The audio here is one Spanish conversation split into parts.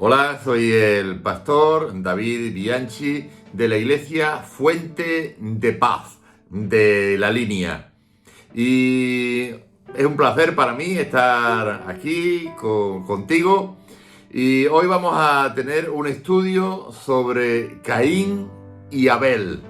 Hola, soy el pastor David Bianchi de la iglesia Fuente de Paz de La Línea. Y es un placer para mí estar aquí contigo. Y hoy vamos a tener un estudio sobre Caín y Abel.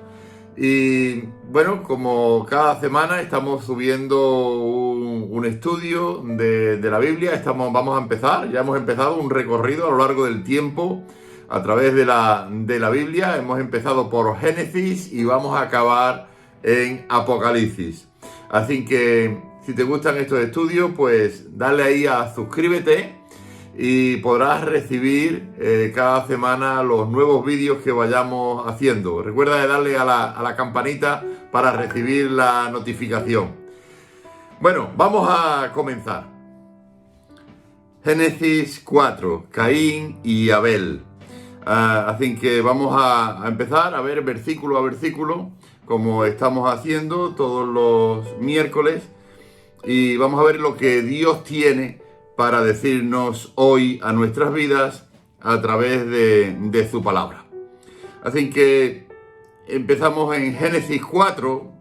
Y bueno, como cada semana estamos subiendo un estudio de la Biblia, vamos a empezar, ya hemos empezado un recorrido a lo largo del tiempo a través de la Biblia. Hemos empezado por Génesis y vamos a acabar en Apocalipsis. Así que si te gustan estos estudios, pues dale ahí a suscríbete y podrás recibir cada semana los nuevos vídeos que vayamos haciendo. Recuerda de darle a la campanita para recibir la notificación. Bueno, vamos a comenzar. Génesis 4, Caín y Abel. Así que vamos a empezar a ver versículo a versículo, como estamos haciendo todos los miércoles, y vamos a ver lo que Dios tiene para decirnos hoy a nuestras vidas a través de su palabra. Así que empezamos en Génesis 4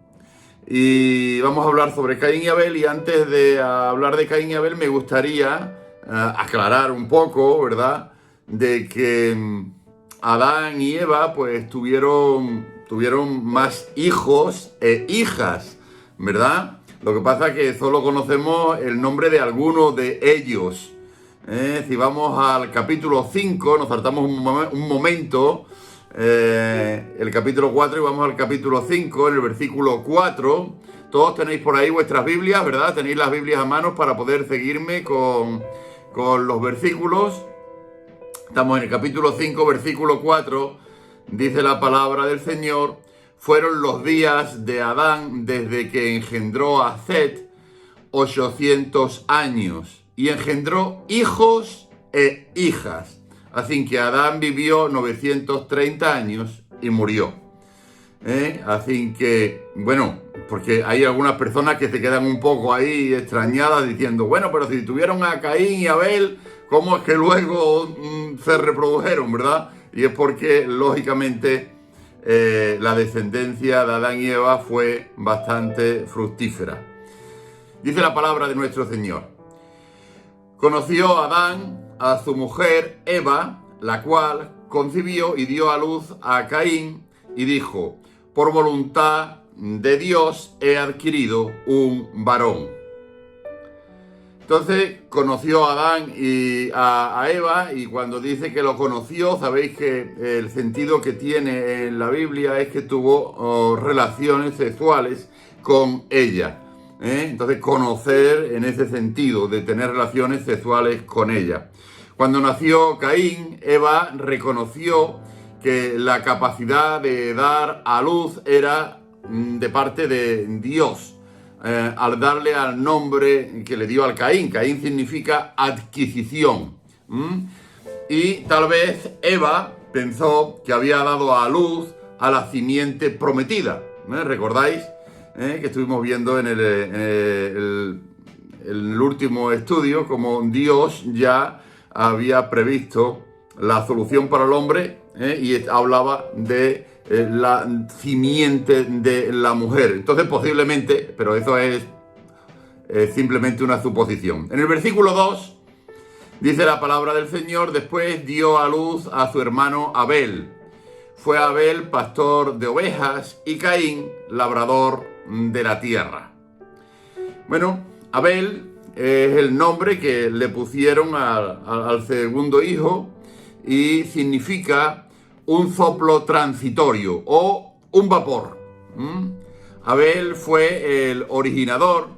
y vamos a hablar sobre Caín y Abel. Y antes de hablar de Caín y Abel me gustaría aclarar un poco, ¿verdad?, de que Adán y Eva pues tuvieron más hijos e hijas, ¿verdad? Lo que pasa es que solo conocemos el nombre de algunos de ellos. Si vamos al capítulo 5, nos saltamos un momento, el capítulo 4 y vamos al capítulo 5, en el versículo 4. Todos tenéis por ahí vuestras Biblias, ¿verdad? Tenéis las Biblias a mano para poder seguirme con los versículos. Estamos en el capítulo 5, versículo 4. Dice la palabra del Señor: fueron los días de Adán desde que engendró a Set 800 años y engendró hijos e hijas. Así que Adán vivió 930 años y murió. Así que, bueno, porque hay algunas personas que se quedan un poco ahí extrañadas diciendo, bueno, pero si tuvieron a Caín y Abel, ¿cómo es que luego se reprodujeron, verdad? Y es porque, lógicamente, la descendencia de Adán y Eva fue bastante fructífera. Dice la palabra de nuestro Señor: conoció Adán a su mujer Eva, la cual concibió y dio a luz a Caín, y dijo: por voluntad de Dios he adquirido un varón. Entonces conoció a Adán y a Eva, y cuando dice que lo conoció, sabéis que el sentido que tiene en la Biblia es que tuvo relaciones sexuales con ella. Entonces conocer en ese sentido, de tener relaciones sexuales con ella. Cuando nació Caín, Eva reconoció que la capacidad de dar a luz era de parte de Dios. Al darle al nombre que le dio al Caín. Caín significa adquisición. Y tal vez Eva pensó que había dado a luz a la simiente prometida. ¿Recordáis? Que estuvimos viendo en el último estudio como Dios ya había previsto la solución para el hombre, y hablaba de la simiente de la mujer. Entonces posiblemente, pero eso es simplemente una suposición. En el versículo 2 dice la palabra del Señor: después dio a luz a su hermano Abel. Fue Abel pastor de ovejas y Caín labrador de la tierra. Bueno, Abel es el nombre que le pusieron al segundo hijo y significa un soplo transitorio o un vapor. Abel fue el originador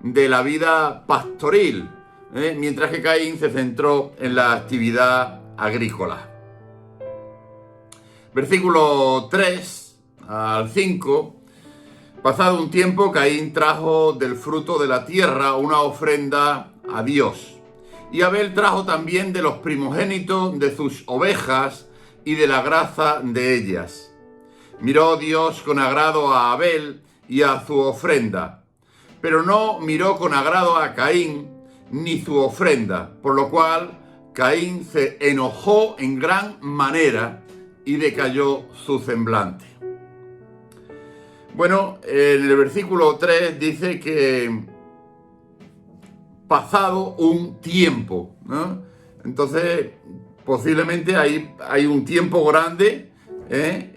de la vida pastoril, mientras que Caín se centró en la actividad agrícola. Versículo 3 al 5. Pasado un tiempo, Caín trajo del fruto de la tierra una ofrenda a Dios. Y Abel trajo también de los primogénitos de sus ovejas y de la grasa de ellas. Miró Dios con agrado a Abel y a su ofrenda, pero no miró con agrado a Caín ni su ofrenda, por lo cual Caín se enojó en gran manera y decayó su semblante. Bueno, en el versículo 3 dice que pasado un tiempo, ¿no? Entonces, posiblemente hay un tiempo grande,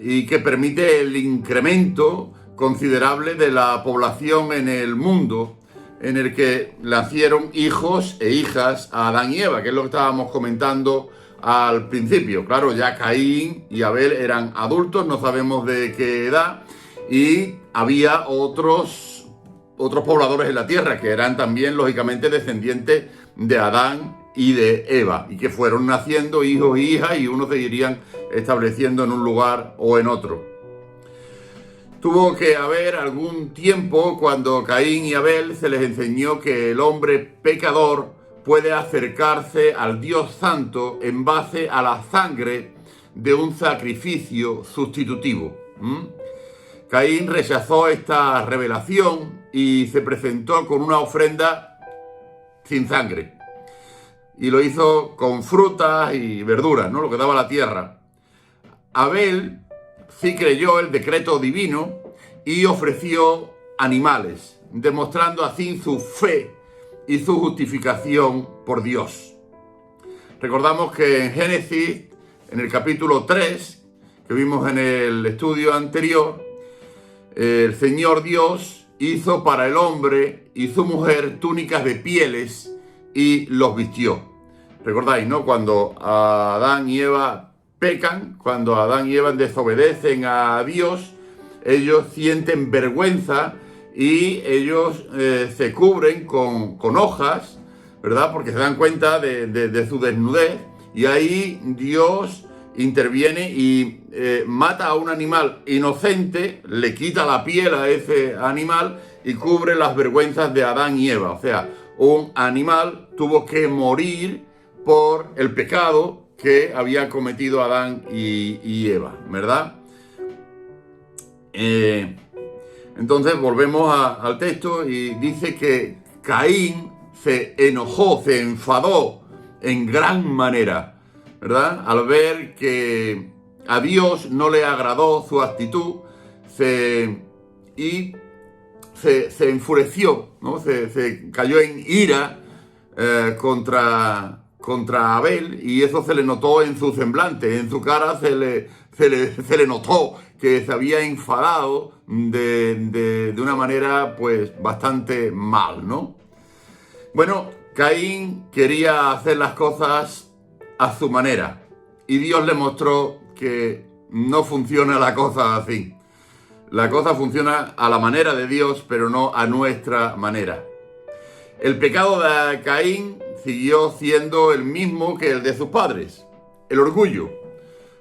y que permite el incremento considerable de la población en el mundo, en el que nacieron hijos e hijas a Adán y Eva, que es lo que estábamos comentando al principio. Claro, ya Caín y Abel eran adultos, no sabemos de qué edad, y había otros pobladores en la tierra que eran también, lógicamente, descendientes de Adán y de Eva, y que fueron naciendo hijos y hijas, y unos se irían estableciendo en un lugar o en otro. Tuvo que haber algún tiempo cuando Caín y Abel se les enseñó que el hombre pecador puede acercarse al Dios Santo en base a la sangre de un sacrificio sustitutivo. Caín rechazó esta revelación y se presentó con una ofrenda sin sangre. Y lo hizo con frutas y verduras, ¿no? Lo que daba la tierra. Abel sí creyó el decreto divino y ofreció animales, demostrando así su fe y su justificación por Dios. Recordamos que en Génesis, en el capítulo 3, que vimos en el estudio anterior, el Señor Dios hizo para el hombre y su mujer túnicas de pieles y los vistió. ¿Recordáis, no? Cuando Adán y Eva pecan, cuando Adán y Eva desobedecen a Dios, ellos sienten vergüenza y ellos se cubren con hojas, ¿verdad? Porque se dan cuenta de su desnudez, y ahí Dios interviene y mata a un animal inocente, le quita la piel a ese animal y cubre las vergüenzas de Adán y Eva. O sea, un animal tuvo que morir por el pecado que había cometido Adán y Eva, ¿verdad? Entonces volvemos al texto y dice que Caín se enojó, se enfadó en gran manera, ¿verdad? Al ver que a Dios no le agradó su actitud, se enfureció, ¿no? Se cayó en ira contra Abel, y eso se le notó en su semblante, en su cara se le notó que se había enfadado de una manera pues bastante mal, ¿no? Bueno, Caín quería hacer las cosas a su manera, y Dios le mostró que no funciona la cosa así. La cosa funciona a la manera de Dios, pero no a nuestra manera. El pecado de Caín siguió siendo el mismo que el de sus padres: el orgullo,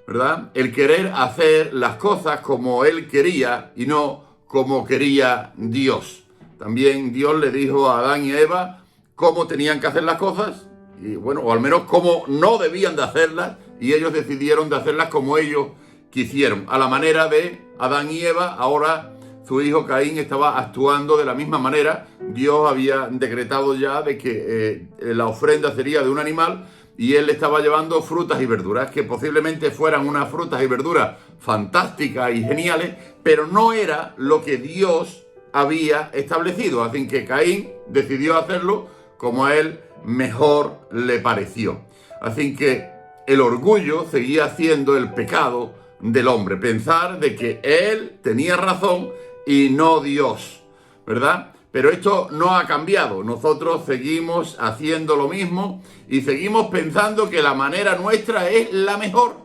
¿verdad? El querer hacer las cosas como él quería y no como quería Dios. También Dios le dijo a Adán y a Eva cómo tenían que hacer las cosas, y bueno, o al menos cómo no debían de hacerlas, y ellos decidieron de hacerlas como ellos quisieron, a la manera de Adán y Eva. Ahora su hijo Caín estaba actuando de la misma manera. Dios había decretado ya de que la ofrenda sería de un animal, y él estaba llevando frutas y verduras, que posiblemente fueran unas frutas y verduras fantásticas y geniales, pero no era lo que Dios había establecido. Así que Caín decidió hacerlo como a él mejor le pareció. Así que el orgullo seguía siendo el pecado del hombre, pensar de que él tenía razón y no Dios, ¿verdad? Pero esto no ha cambiado. Nosotros seguimos haciendo lo mismo y seguimos pensando que la manera nuestra es la mejor.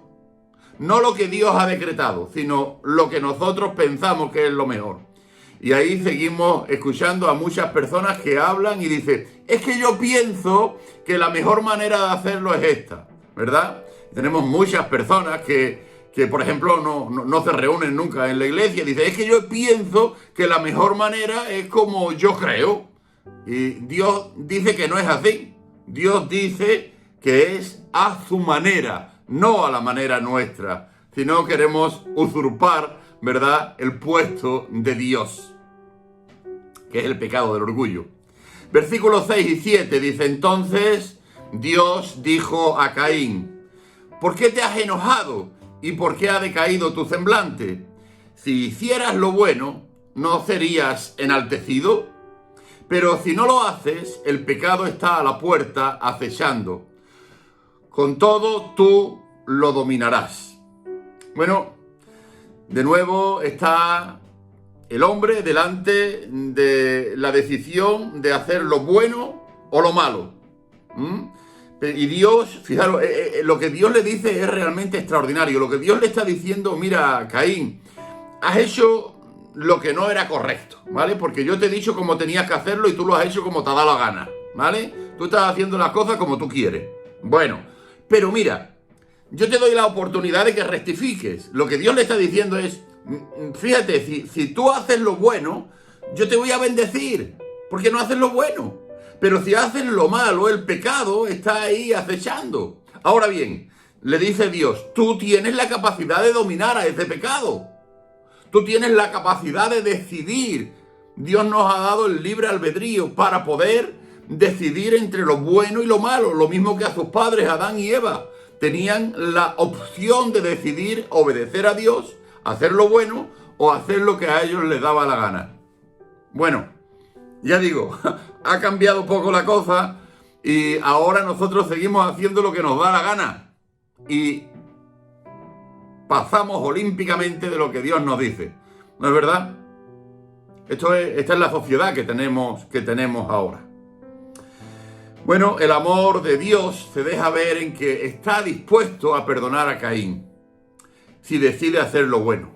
No lo que Dios ha decretado, sino lo que nosotros pensamos que es lo mejor. Y ahí seguimos escuchando a muchas personas que hablan y dicen: es que yo pienso que la mejor manera de hacerlo es esta, ¿verdad? Tenemos muchas personas que por ejemplo, no se reúnen nunca en la iglesia. Dice: es que yo pienso que la mejor manera es como yo creo. Y Dios dice que no es así. Dios dice que es a su manera, no a la manera nuestra. Si no, queremos usurpar, ¿verdad?, el puesto de Dios, que es el pecado del orgullo. Versículos 6 y 7 dice: entonces Dios dijo a Caín: ¿por qué te has enojado y por qué ha decaído tu semblante? Si hicieras lo bueno, ¿no serías enaltecido? Pero si no lo haces, el pecado está a la puerta acechando. Con todo, tú lo dominarás. Bueno, de nuevo está el hombre delante de la decisión de hacer lo bueno o lo malo. Y Dios, fijaros, lo que Dios le dice es realmente extraordinario. Lo que Dios le está diciendo: mira, Caín, has hecho lo que no era correcto, ¿vale? Porque yo te he dicho cómo tenías que hacerlo y tú lo has hecho como te ha dado la gana, ¿vale? Tú estás haciendo las cosas como tú quieres. Bueno, pero mira, yo te doy la oportunidad de que rectifiques. Lo que Dios le está diciendo es: fíjate, si tú haces lo bueno, yo te voy a bendecir, porque no haces lo bueno. Pero si haces lo malo, el pecado está ahí acechando. Ahora bien, le dice Dios: tú tienes la capacidad de dominar a ese pecado. Tú tienes la capacidad de decidir. Dios nos ha dado el libre albedrío para poder decidir entre lo bueno y lo malo. Lo mismo que a sus padres, Adán y Eva. Tenían la opción de decidir obedecer a Dios, hacer lo bueno o hacer lo que a ellos les daba la gana. Bueno, ya digo, ha cambiado un poco la cosa y ahora nosotros seguimos haciendo lo que nos da la gana. Y pasamos olímpicamente de lo que Dios nos dice. ¿No es verdad? Esta es la sociedad que tenemos ahora. Bueno, el amor de Dios se deja ver en que está dispuesto a perdonar a Caín si decide hacer lo bueno,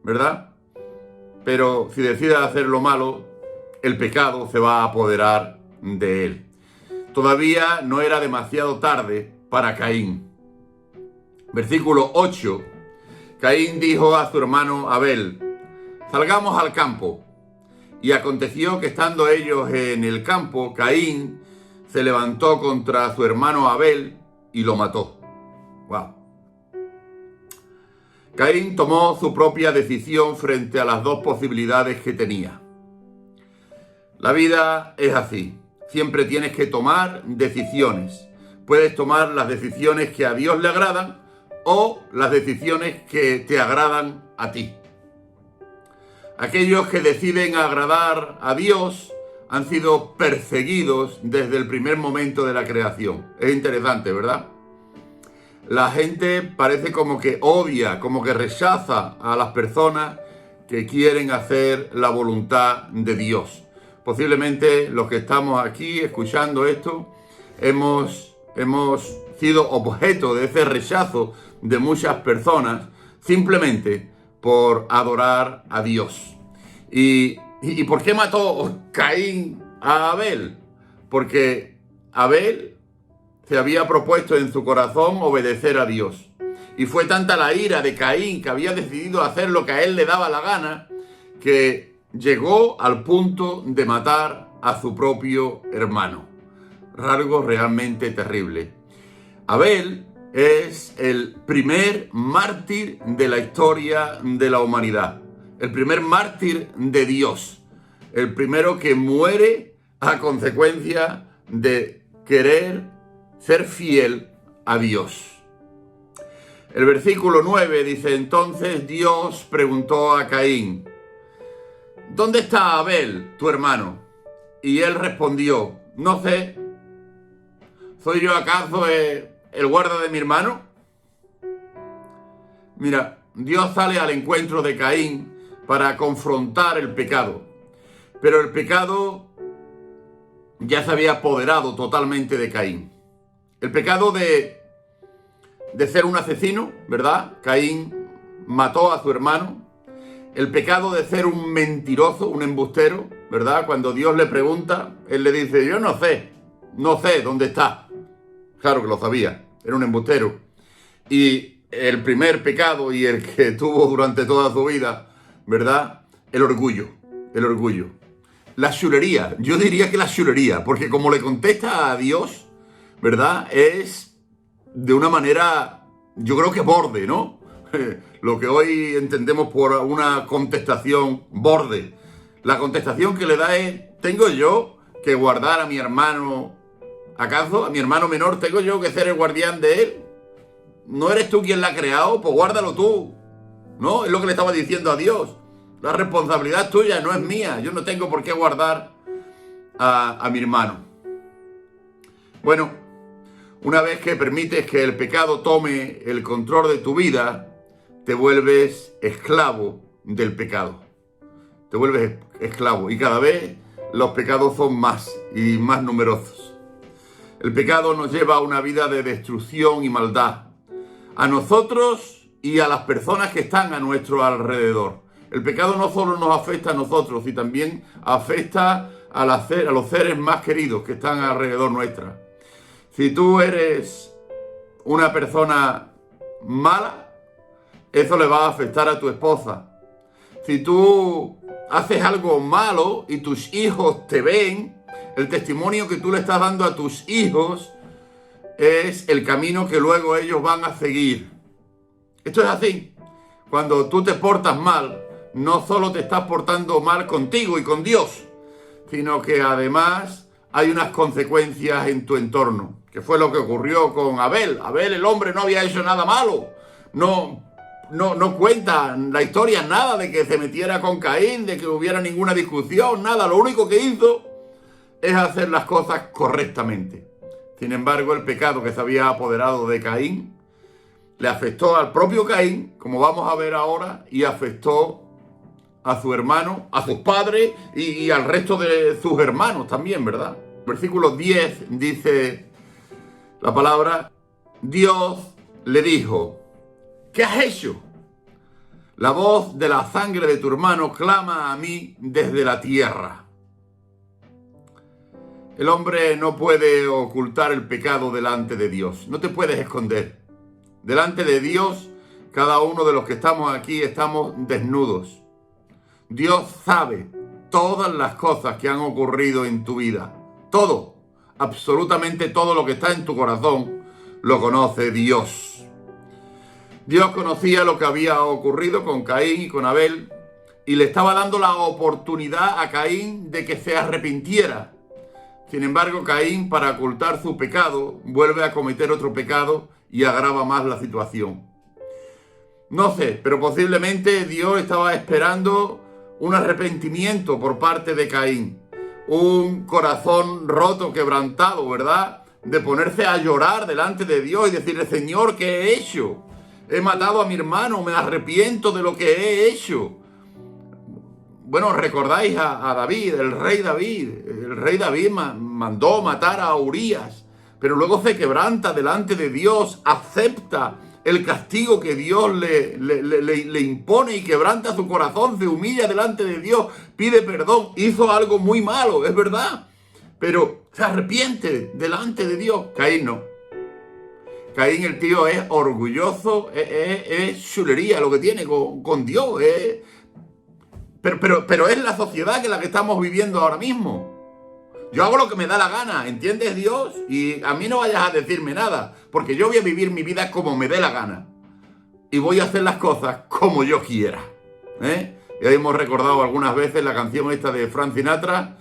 ¿verdad? Pero si decide hacer lo malo, el pecado se va a apoderar de él. Todavía no era demasiado tarde para Caín. Versículo 8. Caín dijo a su hermano Abel: salgamos al campo. Y aconteció que estando ellos en el campo, Caín se levantó contra su hermano Abel y lo mató. ¡Wow! Caín tomó su propia decisión frente a las dos posibilidades que tenía. La vida es así. Siempre tienes que tomar decisiones. Puedes tomar las decisiones que a Dios le agradan o las decisiones que te agradan a ti. Aquellos que deciden agradar a Dios han sido perseguidos desde el primer momento de la creación. Es interesante, ¿verdad? La gente parece como que odia, como que rechaza a las personas que quieren hacer la voluntad de Dios. Posiblemente los que estamos aquí escuchando esto hemos sido objeto de ese rechazo de muchas personas simplemente por adorar a Dios. ¿Y por qué mató Caín a Abel? Porque Abel se había propuesto en su corazón obedecer a Dios. Y fue tanta la ira de Caín, que había decidido hacer lo que a él le daba la gana, que llegó al punto de matar a su propio hermano. Algo realmente terrible. Abel es el primer mártir de la historia de la humanidad. El primer mártir de Dios. El primero que muere a consecuencia de querer ser fiel a Dios. El versículo 9 dice: entonces Dios preguntó a Caín: ¿dónde está Abel, tu hermano? Y él respondió: no sé. ¿Soy yo acaso el guarda de mi hermano? Mira, Dios sale al encuentro de Caín para confrontar el pecado. Pero el pecado ya se había apoderado totalmente de Caín. El pecado de ser un asesino, ¿verdad? Caín mató a su hermano. El pecado de ser un mentiroso, un embustero, ¿verdad? Cuando Dios le pregunta, él le dice: yo no sé dónde está. Claro que lo sabía, era un embustero. Y el primer pecado y el que tuvo durante toda su vida, ¿verdad? El orgullo. La chulería, yo diría que la chulería, porque como le contesta a Dios, ¿verdad? Es de una manera, yo creo que borde, ¿no? Lo que hoy entendemos por una contestación borde. La contestación que le da es: ¿tengo yo que guardar a mi hermano ¿Acaso a mi hermano menor tengo yo que ser el guardián de él? ¿No eres tú quien la ha creado? Pues guárdalo tú. ¿No? Es lo que le estaba diciendo a Dios. La responsabilidad es tuya, no es mía. Yo no tengo por qué guardar a mi hermano. Bueno, una vez que permites que el pecado tome el control de tu vida, te vuelves esclavo del pecado. Te vuelves esclavo. Y cada vez los pecados son más y más numerosos. El pecado nos lleva a una vida de destrucción y maldad. A nosotros y a las personas que están a nuestro alrededor. El pecado no solo nos afecta a nosotros, sino también afecta a los seres más queridos que están alrededor nuestra. Si tú eres una persona mala, eso le va a afectar a tu esposa. Si tú haces algo malo y tus hijos te ven, el testimonio que tú le estás dando a tus hijos es el camino que luego ellos van a seguir. Esto es así. Cuando tú te portas mal, no solo te estás portando mal contigo y con Dios, sino que además hay unas consecuencias en tu entorno, que fue lo que ocurrió con Abel. Abel, el hombre, no había hecho nada malo. No cuenta la historia nada de que se metiera con Caín, de que hubiera ninguna discusión, nada. Lo único que hizo es hacer las cosas correctamente. Sin embargo, el pecado que se había apoderado de Caín le afectó al propio Caín, como vamos a ver ahora, y afectó a su hermano, a sus padres y al resto de sus hermanos también, ¿verdad? Versículo 10 dice la palabra: Dios le dijo, ¿qué has hecho? La voz de la sangre de tu hermano clama a mí desde la tierra. El hombre no puede ocultar el pecado delante de Dios. No te puedes esconder. Delante de Dios, cada uno de los que estamos aquí estamos desnudos. Dios sabe todas las cosas que han ocurrido en tu vida. Todo, absolutamente todo lo que está en tu corazón, lo conoce Dios. Dios conocía lo que había ocurrido con Caín y con Abel y le estaba dando la oportunidad a Caín de que se arrepintiera. Sin embargo, Caín, para ocultar su pecado, vuelve a cometer otro pecado y agrava más la situación. No sé, pero posiblemente Dios estaba esperando un arrepentimiento por parte de Caín. Un corazón roto, quebrantado, ¿verdad? De ponerse a llorar delante de Dios y decirle: Señor, ¿qué he hecho? He matado a mi hermano, me arrepiento de lo que he hecho. Bueno, recordáis a David, el rey David. El rey David mandó matar a Urías, pero luego se quebranta delante de Dios, acepta el castigo que Dios le impone y quebranta su corazón, se humilla delante de Dios, pide perdón. Hizo algo muy malo, es verdad, pero se arrepiente delante de Dios. Caín no. Caín, el tío, es orgulloso, es chulería lo que tiene con Dios, Pero es la sociedad que la que estamos viviendo ahora mismo. Yo hago lo que me da la gana, ¿entiendes, Dios? Y a mí no vayas a decirme nada, porque yo voy a vivir mi vida como me dé la gana. Y voy a hacer las cosas como yo quiera. Ya hemos recordado algunas veces la canción esta de Frank Sinatra,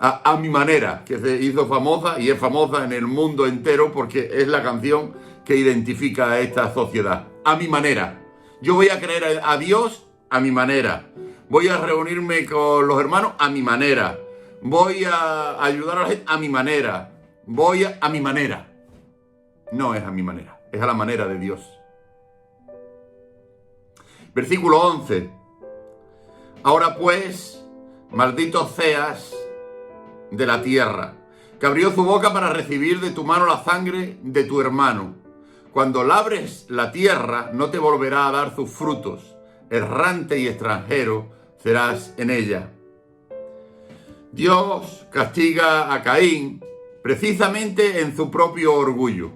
a mi manera, que se hizo famosa y es famosa en el mundo entero porque es la canción que identifica a esta sociedad. A mi manera. Yo voy a creer a Dios a mi manera. Voy a reunirme con los hermanos a mi manera. Voy a ayudar a la gente a mi manera. Voy a mi manera. No es a mi manera, es a la manera de Dios. Versículo 11. Ahora pues, maldito seas de la tierra, que abrió su boca para recibir de tu mano la sangre de tu hermano. Cuando labres la tierra, no te volverá a dar sus frutos. Errante y extranjero serás en ella. Dios castiga a Caín precisamente en su propio orgullo.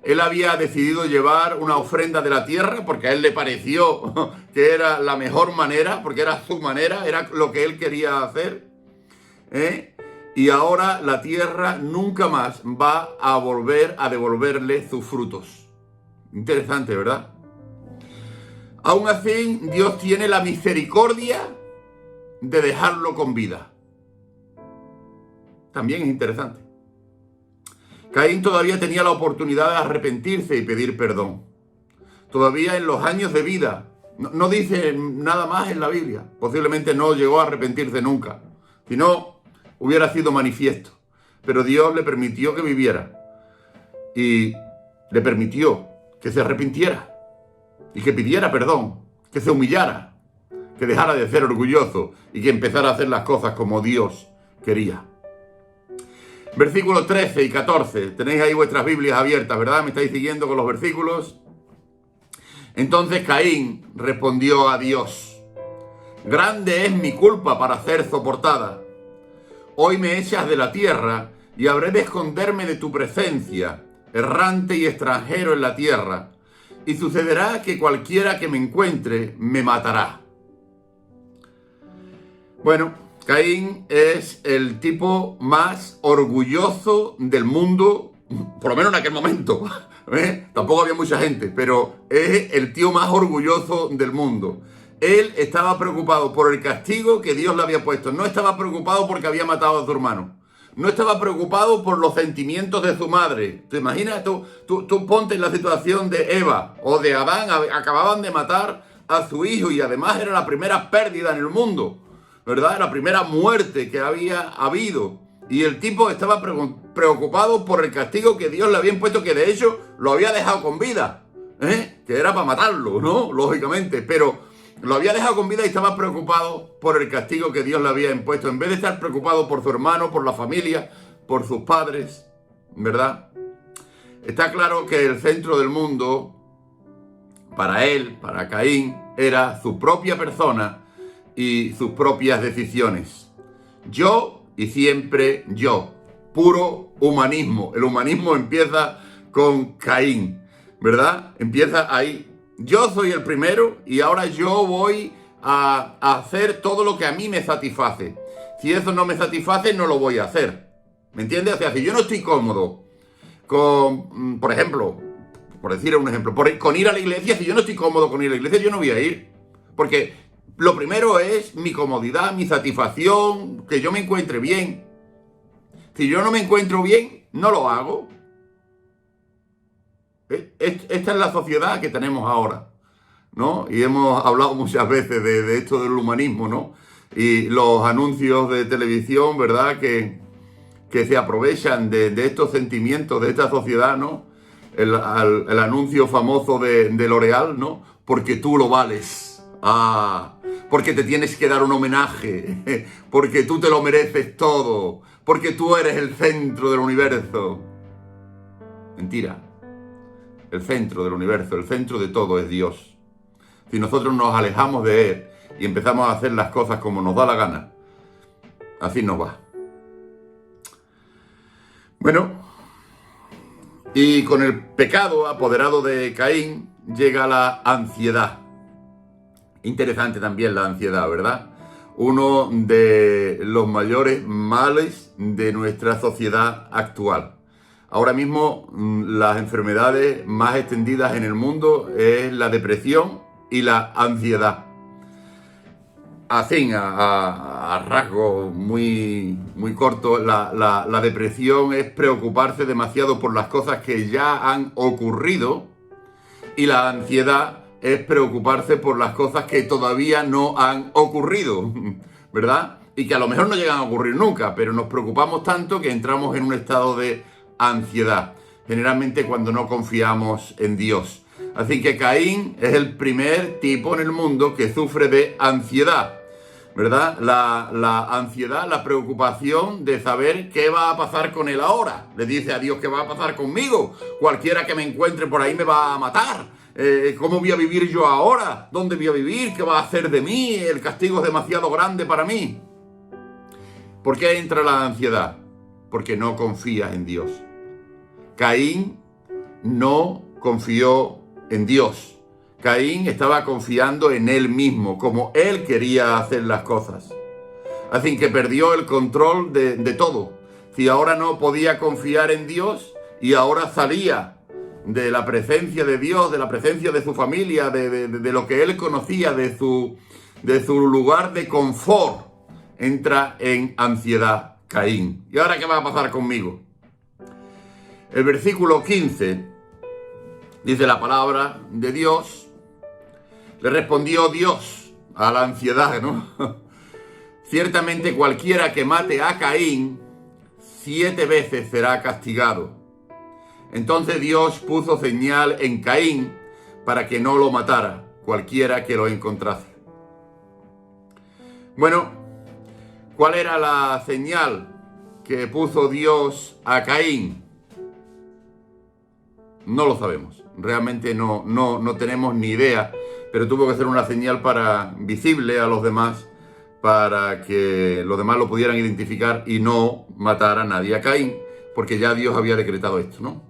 Él había decidido llevar una ofrenda de la tierra porque a él le pareció que era la mejor manera, porque era su manera, era lo que él quería hacer. Y ahora la tierra nunca más va a volver a devolverle sus frutos. Interesante, ¿verdad? Aún así, Dios tiene la misericordia de dejarlo con vida. También es interesante. Caín todavía tenía la oportunidad de arrepentirse y pedir perdón. Todavía en los años de vida. No dice nada más en la Biblia. Posiblemente no llegó a arrepentirse nunca. Si no, hubiera sido manifiesto. Pero Dios le permitió que viviera. Y le permitió que se arrepintiera. Y que pidiera perdón. Que se humillara. Que dejara de ser orgulloso. Y que empezara a hacer las cosas como Dios quería. Versículos 13 y 14. Tenéis ahí vuestras Biblias abiertas, ¿verdad? ¿Me estáis siguiendo con los versículos? Entonces Caín respondió a Dios: grande es mi culpa para ser soportada. Hoy me echas de la tierra y habré de esconderme de tu presencia, errante y extranjero en la tierra. Y sucederá que cualquiera que me encuentre me matará. Bueno, Caín es el tipo más orgulloso del mundo, por lo menos en aquel momento. Tampoco había mucha gente, pero es el tío más orgulloso del mundo. Él estaba preocupado por el castigo que Dios le había puesto. No estaba preocupado porque había matado a su hermano. No estaba preocupado por los sentimientos de su madre. ¿Te imaginas? Tú ponte en la situación de Eva o de Adán. Acababan de matar a su hijo y además era la primera pérdida en el mundo, ¿verdad? La primera muerte que había habido. Y el tipo estaba preocupado por el castigo que Dios le había impuesto, que de hecho lo había dejado con vida, que era para matarlo, ¿no? Lógicamente, pero lo había dejado con vida y estaba preocupado por el castigo que Dios le había impuesto, en vez de estar preocupado por su hermano, por la familia, por sus padres, ¿verdad? Está claro que el centro del mundo, para él, para Caín, era su propia persona y sus propias decisiones. Yo y siempre yo. Puro humanismo. El humanismo empieza con Caín, ¿verdad? Empieza ahí. Yo soy el primero y ahora yo voy a hacer todo lo que a mí me satisface. Si eso no me satisface, no lo voy a hacer. ¿Me entiendes? O sea, si yo no estoy cómodo con, por ejemplo, por decir un ejemplo, con ir a la iglesia, si yo no estoy cómodo con ir a la iglesia, yo no voy a ir. Porque lo primero es mi comodidad, mi satisfacción, que yo me encuentre bien. Si yo no me encuentro bien, no lo hago. Esta es la sociedad que tenemos ahora, ¿no? Y hemos hablado muchas veces de esto del humanismo, ¿no? Y los anuncios de televisión, ¿verdad? Que se aprovechan de estos sentimientos de esta sociedad, ¿no? El anuncio famoso de L'Oreal, ¿no? Porque tú lo vales. Porque te tienes que dar un homenaje, porque tú te lo mereces todo, porque tú eres el centro del universo. Mentira. El centro del universo, el centro de todo es Dios. Si nosotros nos alejamos de Él y empezamos a hacer las cosas como nos da la gana, así nos va. Bueno, y con el pecado apoderado de Caín llega la ansiedad. Interesante también la ansiedad, ¿verdad? Uno de los mayores males de nuestra sociedad actual. Ahora mismo las enfermedades más extendidas en el mundo es la depresión y la ansiedad. Así, a rasgos muy cortos, la depresión es preocuparse demasiado por las cosas que ya han ocurrido y la ansiedad es preocuparse por las cosas que todavía no han ocurrido, ¿verdad? Y que a lo mejor no llegan a ocurrir nunca, pero nos preocupamos tanto que entramos en un estado de ansiedad, generalmente cuando no confiamos en Dios. Así que Caín es el primer tipo en el mundo que sufre de ansiedad, ¿verdad? La ansiedad, la preocupación de saber qué va a pasar con él ahora. Le dice a Dios: ¿qué va a pasar conmigo? Cualquiera que me encuentre por ahí me va a matar. ¿Cómo voy a vivir yo ahora? ¿Dónde voy a vivir? ¿Qué va a hacer de mí? El castigo es demasiado grande para mí. ¿Por qué entra la ansiedad? Porque no confías en Dios. Caín no confió en Dios. Caín estaba confiando en él mismo, como él quería hacer las cosas. Así que perdió el control de todo. Si ahora no podía confiar en Dios y ahora salía de la presencia de Dios, de la presencia de su familia, de lo que él conocía, de su lugar de confort, entra en ansiedad Caín. ¿Y ahora qué va a pasar conmigo? El versículo 15 dice la palabra de Dios. Le respondió Dios a la ansiedad, ¿no? Ciertamente cualquiera que mate a Caín 7 veces será castigado. Entonces Dios puso señal en Caín para que no lo matara cualquiera que lo encontrase. Bueno, ¿cuál era la señal que puso Dios a Caín? No lo sabemos. Realmente no tenemos ni idea, pero tuvo que ser una señal visible a los demás, para que los demás lo pudieran identificar y no matar a nadie a Caín, porque ya Dios había decretado esto, ¿no?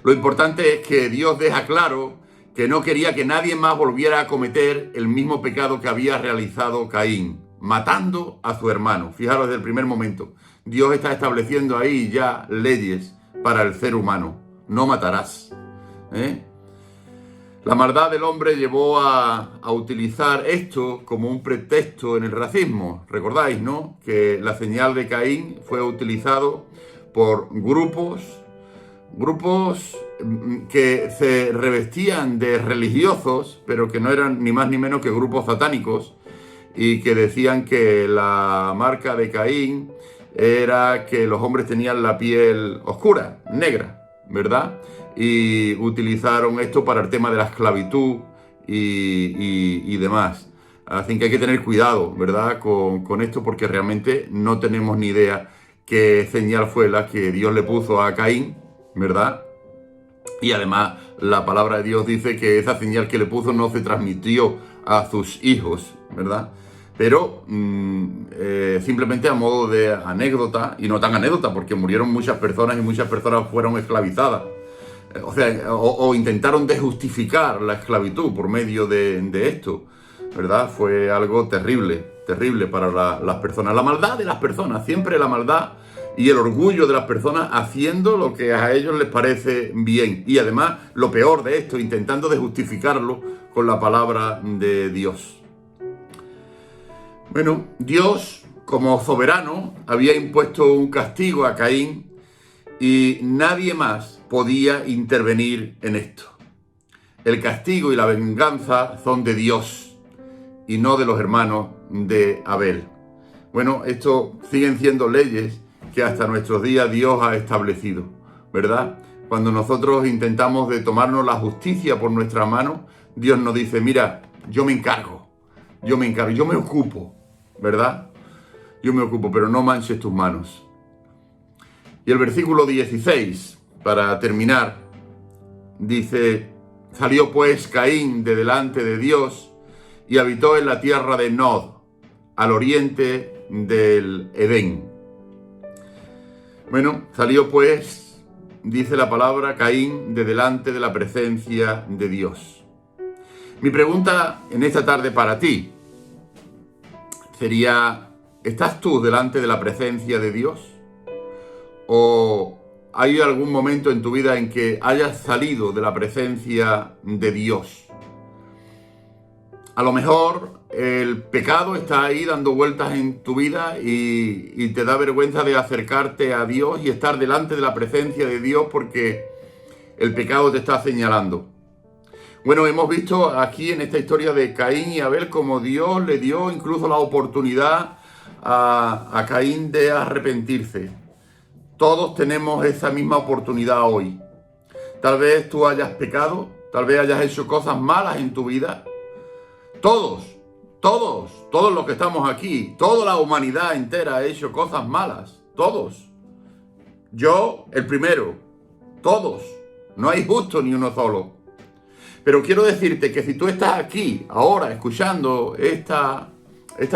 Lo importante es que Dios deja claro que no quería que nadie más volviera a cometer el mismo pecado que había realizado Caín, matando a su hermano. Fijaros, desde el primer momento, Dios está estableciendo ahí ya leyes para el ser humano. No matarás. La maldad del hombre llevó a utilizar esto como un pretexto en el racismo. Recordáis, ¿no? Que la señal de Caín fue utilizado por grupos que se revestían de religiosos, pero que no eran ni más ni menos que grupos satánicos, y que decían que la marca de Caín era que los hombres tenían la piel oscura, negra, ¿verdad? Y utilizaron esto para el tema de la esclavitud y demás. Así que hay que tener cuidado, ¿verdad? Con esto, porque realmente no tenemos ni idea qué señal fue la que Dios le puso a Caín, ¿verdad? Y además la palabra de Dios dice que esa señal que le puso no se transmitió a sus hijos, ¿verdad? Pero simplemente a modo de anécdota, y no tan anécdota, porque murieron muchas personas y muchas personas fueron esclavizadas. O sea, o intentaron desjustificar la esclavitud por medio de esto, ¿verdad? Fue algo terrible para las personas. La maldad de las personas, siempre la maldad y el orgullo de las personas haciendo lo que a ellos les parece bien. Y además, lo peor de esto, intentando desjustificarlo con la palabra de Dios. Bueno, Dios, como soberano, había impuesto un castigo a Caín y nadie más podía intervenir en esto. El castigo y la venganza son de Dios y no de los hermanos de Abel. Bueno, esto siguen siendo leyes que hasta nuestros días Dios ha establecido, ¿verdad? Cuando nosotros intentamos de tomarnos la justicia por nuestra mano, Dios nos dice, mira, yo me encargo, yo me ocupo, ¿verdad? Yo me ocupo, pero no manches tus manos. Y el versículo 16, para terminar, dice, salió pues Caín de delante de Dios y habitó en la tierra de Nod, al oriente del Edén. Bueno, salió pues, dice la palabra, Caín de delante de la presencia de Dios. Mi pregunta en esta tarde para ti sería, ¿estás tú delante de la presencia de Dios? ¿O hay algún momento en tu vida en que hayas salido de la presencia de Dios? A lo mejor el pecado está ahí dando vueltas en tu vida y te da vergüenza de acercarte a Dios y estar delante de la presencia de Dios porque el pecado te está señalando. Bueno, hemos visto aquí en esta historia de Caín y Abel cómo Dios le dio incluso la oportunidad a Caín de arrepentirse. Todos tenemos esa misma oportunidad hoy. Tal vez tú hayas pecado, tal vez hayas hecho cosas malas en tu vida. Todos los que estamos aquí, toda la humanidad entera ha hecho cosas malas. Todos. Yo, el primero. Todos. No hay justo ni uno solo. Pero quiero decirte que si tú estás aquí, ahora, escuchando esta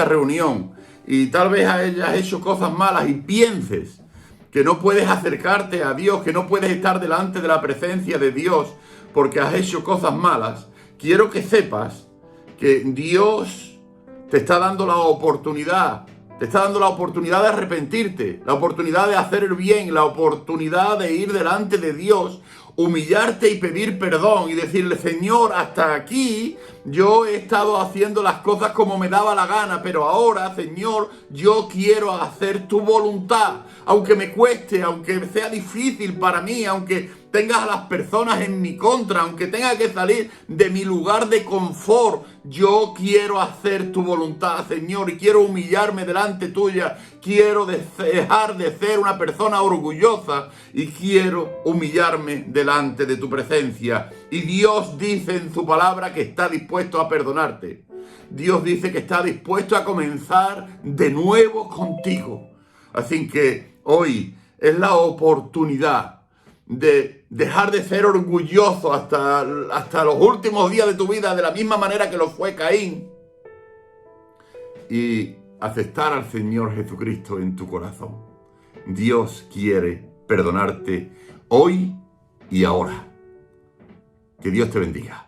reunión, y tal vez hayas hecho cosas malas y pienses que no puedes acercarte a Dios, que no puedes estar delante de la presencia de Dios porque has hecho cosas malas, quiero que sepas que Dios te está dando la oportunidad, de arrepentirte, la oportunidad de hacer el bien, la oportunidad de ir delante de Dios humillarte y pedir perdón y decirle: Señor, hasta aquí yo he estado haciendo las cosas como me daba la gana, pero ahora, Señor, yo quiero hacer tu voluntad, aunque me cueste, aunque sea difícil para mí, aunque tengas a las personas en mi contra, aunque tenga que salir de mi lugar de confort. Yo quiero hacer tu voluntad, Señor, y quiero humillarme delante tuya. Quiero dejar de ser una persona orgullosa y quiero humillarme delante de tu presencia. Y Dios dice en su palabra que está dispuesto a perdonarte. Dios dice que está dispuesto a comenzar de nuevo contigo. Así que hoy es la oportunidad de dejar de ser orgulloso hasta los últimos días de tu vida, de la misma manera que lo fue Caín, y aceptar al Señor Jesucristo en tu corazón. Dios quiere perdonarte hoy y ahora. Que Dios te bendiga.